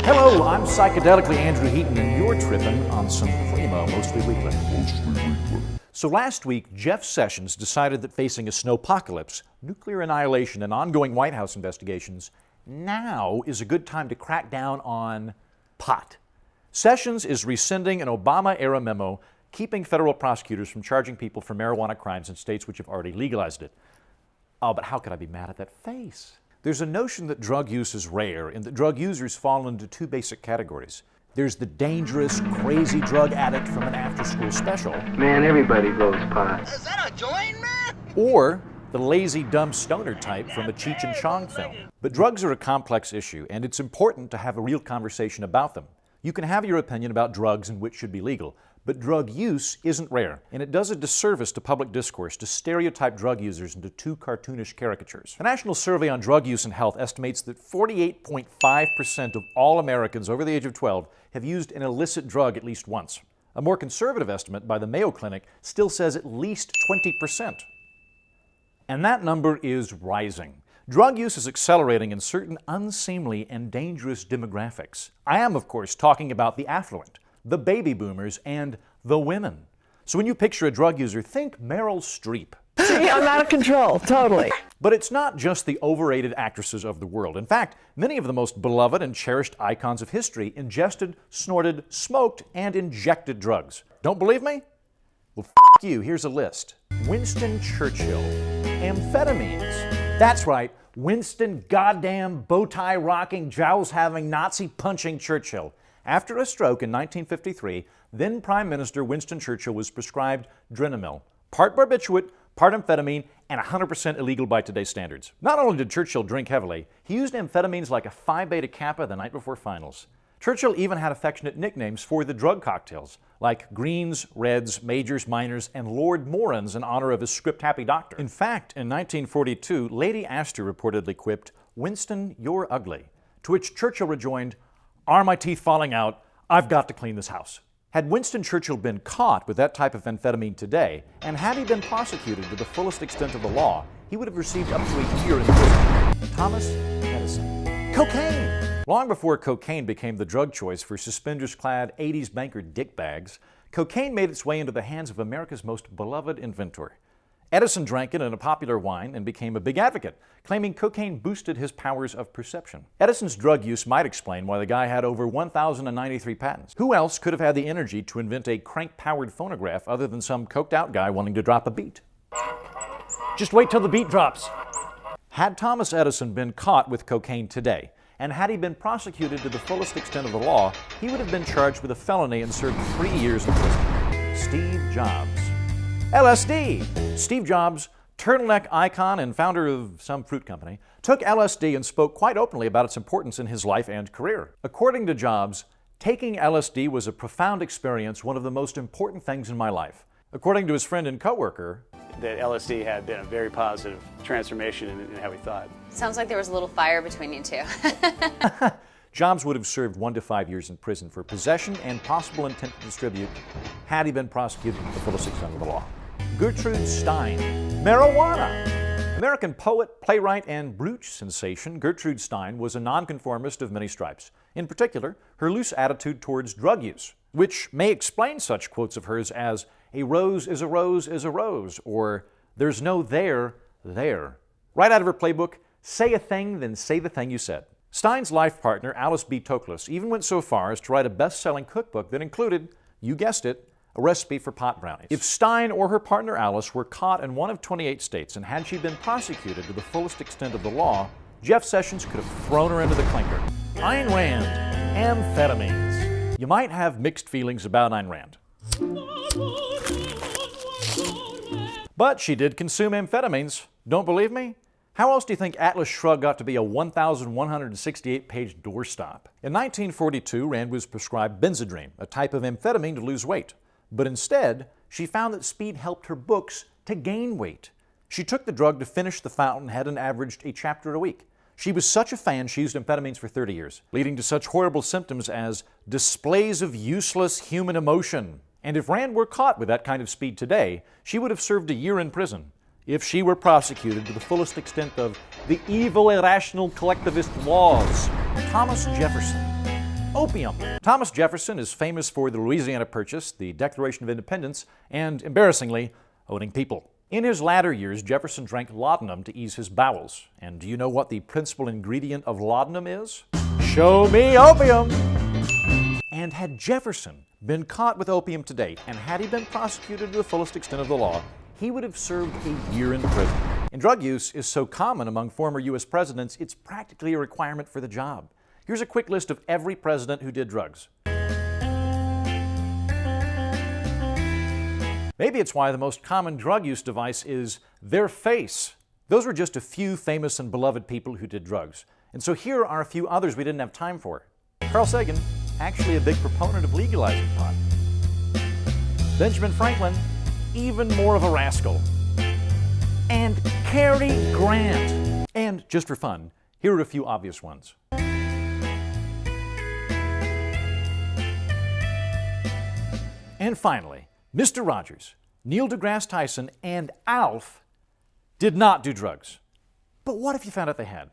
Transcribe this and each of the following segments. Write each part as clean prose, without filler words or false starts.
Hello, I'm psychedelically Andrew Heaton, and you're tripping on some primo Mostly Weekly. So last week, Jeff Sessions decided that facing a snowpocalypse, nuclear annihilation, and ongoing White House investigations, now is a good time to crack down on pot. Sessions is rescinding an Obama-era memo keeping federal prosecutors from charging people for marijuana crimes in states which have already legalized it. Oh, but how could I be mad at that face? There's a notion that drug use is rare and that drug users fall into two basic categories. There's the dangerous, crazy drug addict from an after-school special. Man, everybody blows pot. Is that a joint, man? Or the lazy, dumb stoner type from a Cheech and Chong film. But drugs are a complex issue, and it's important to have a real conversation about them. You can have your opinion about drugs and which should be legal, but drug use isn't rare, and it does a disservice to public discourse to stereotype drug users into two cartoonish caricatures. The National Survey on Drug Use and Health estimates that 48.5% of all Americans over the age of 12 have used an illicit drug at least once. A more conservative estimate by the Mayo Clinic still says at least 20%. And that number is rising. Drug use is accelerating in certain unseemly and dangerous demographics. I am, of course, talking about the affluent, the baby boomers, and the women. So when you picture a drug user, think Meryl Streep. See, I'm out of control, totally. But it's not just the overrated actresses of the world. In fact, many of the most beloved and cherished icons of history ingested, snorted, smoked, and injected drugs. Don't believe me? Well, f*** you, here's a list. Winston Churchill. Amphetamines. That's right, Winston goddamn bow-tie-rocking, jowls-having, Nazi-punching Churchill. After a stroke in 1953, then Prime Minister Winston Churchill was prescribed Drenamil, part barbiturate, part amphetamine, and 100% illegal by today's standards. Not only did Churchill drink heavily, he used amphetamines like a Phi Beta Kappa the night before finals. Churchill even had affectionate nicknames for the drug cocktails, like Greens, Reds, Majors, Minors, and Lord Morans in honor of his script-happy doctor. In fact, in 1942, Lady Astor reportedly quipped, "Winston, you're ugly," to which Churchill rejoined, "Are my teeth falling out? I've got to clean this house." Had Winston Churchill been caught with that type of amphetamine today, and had he been prosecuted to the fullest extent of the law, he would have received up to a year in prison. Thomas Edison. Cocaine! Long before cocaine became the drug choice for suspenders-clad 80s banker dickbags, cocaine made its way into the hands of America's most beloved inventor. Edison drank it in a popular wine and became a big advocate, claiming cocaine boosted his powers of perception. Edison's drug use might explain why the guy had over 1,093 patents. Who else could have had the energy to invent a crank-powered phonograph other than some coked-out guy wanting to drop a beat? Just wait till the beat drops. Had Thomas Edison been caught with cocaine today, and had he been prosecuted to the fullest extent of the law, he would have been charged with a felony and served 3 years in prison. Steve Jobs. LSD! Steve Jobs, turtleneck icon and founder of some fruit company, took LSD and spoke quite openly about its importance in his life and career. According to Jobs, taking LSD was a profound experience, one of the most important things in my life. According to his friend and coworker, that LSD had been a very positive transformation in how we thought. Sounds like there was a little fire between you two. Jobs would have served 1 to 5 years in prison for possession and possible intent to distribute had he been prosecuted to the fullest extent of the law. Gertrude Stein. Marijuana! American poet, playwright, and brooch sensation Gertrude Stein was a nonconformist of many stripes. In particular, her loose attitude towards drug use, which may explain such quotes of hers as, "A rose is a rose is a rose," or "There's no there, there." Right out of her playbook, say a thing, then say the thing you said. Stein's life partner, Alice B. Toklas, even went so far as to write a best-selling cookbook that included, you guessed it, a recipe for pot brownies. If Stein or her partner Alice were caught in one of 28 states, and had she been prosecuted to the fullest extent of the law, Jeff Sessions could have thrown her into the clinker. Ayn Rand, amphetamines. You might have mixed feelings about Ayn Rand. But she did consume amphetamines. Don't believe me? How else do you think Atlas Shrugged got to be a 1,168-page doorstop? In 1942, Rand was prescribed Benzedrine, a type of amphetamine to lose weight. But instead, she found that speed helped her books to gain weight. She took the drug to finish The Fountainhead and averaged a chapter a week. She was such a fan, she used amphetamines for 30 years, leading to such horrible symptoms as displays of useless human emotion. And if Rand were caught with that kind of speed today, she would have served a year in prison. If she were prosecuted to the fullest extent of the evil, irrational, collectivist laws. Thomas Jefferson. opium. Thomas Jefferson is famous for the Louisiana Purchase, the Declaration of Independence, and, embarrassingly, owning people. In his latter years, Jefferson drank laudanum to ease his bowels. And do you know what the principal ingredient of laudanum is? Show me opium! And had Jefferson been caught with opium today, and had he been prosecuted to the fullest extent of the law, he would have served a year in prison. And drug use is so common among former U.S. presidents, it's practically a requirement for the job. Here's a quick list of every president who did drugs. Maybe it's why the most common drug use device is their face. Those were just a few famous and beloved people who did drugs. And so here are a few others we didn't have time for. Carl Sagan, actually a big proponent of legalizing pot. Benjamin Franklin, even more of a rascal. And Cary Grant. And just for fun, here are a few obvious ones. And finally, Mr. Rogers, Neil deGrasse Tyson, and Alf did not do drugs. But what if you found out they had?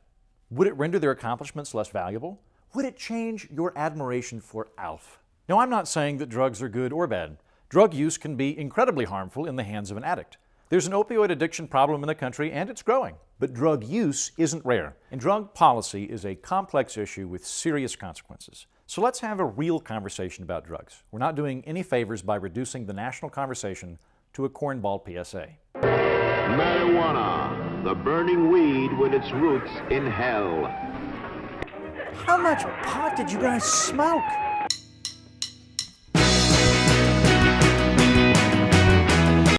Would it render their accomplishments less valuable? Would it change your admiration for Alf? Now, I'm not saying that drugs are good or bad. Drug use can be incredibly harmful in the hands of an addict. There's an opioid addiction problem in the country, and it's growing. But drug use isn't rare, and drug policy is a complex issue with serious consequences. So let's have a real conversation about drugs. We're not doing any favors by reducing the national conversation to a cornball PSA. Marijuana, the burning weed with its roots in hell. How much pot did you guys smoke?